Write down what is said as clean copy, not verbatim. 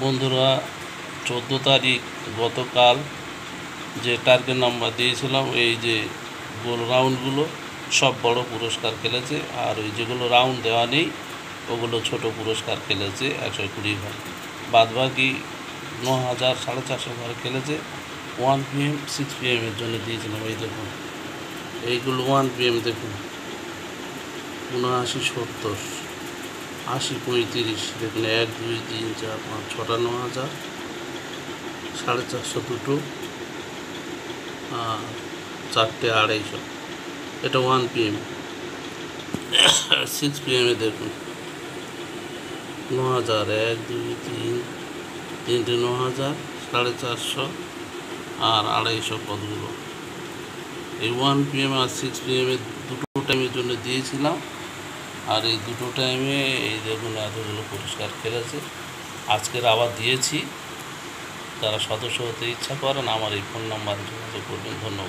বন্ধুরা, 14 তারিখ গতকাল যে টার্গেট নাম্বার দিয়েছিলাম, এই যে গোল রাউন্ডগুলো সব বড় পুরস্কার খেলেছে, আর ওই যেগুলো রাউন্ড দেওয়া নেই ওগুলো ছোট পুরস্কার খেলেছে 120 ঘর। বাদবাকি 9000 450 ঘর খেলেছে। 1 PM 6 PM এর জন্য দিয়েছিলাম। এই দেখুন এইগুলো 1 PM দেখুন 79 70 80 35 দেখুন 1 2 3 4 5 6টা 9000 450 দুটো আর 4টে 250। এটা 1 PM। 6 PM এ দেখুন 9000 1 2 3 তিনটে 9000 450 আর 250 কতগুলো। এই 1 PM আর 6 PM এ দুটো টাইমের জন্য দিয়েছিলাম, আর এই দুটো টাইমে এই দেখুন এতগুলো পুরস্কার খেলেছে। আজকের আবার দিয়েছি। যারা সদস্য হতে ইচ্ছা করেন আমার এই ফোন নাম্বারে যোগাযোগ করবেন। ধন্যবাদ।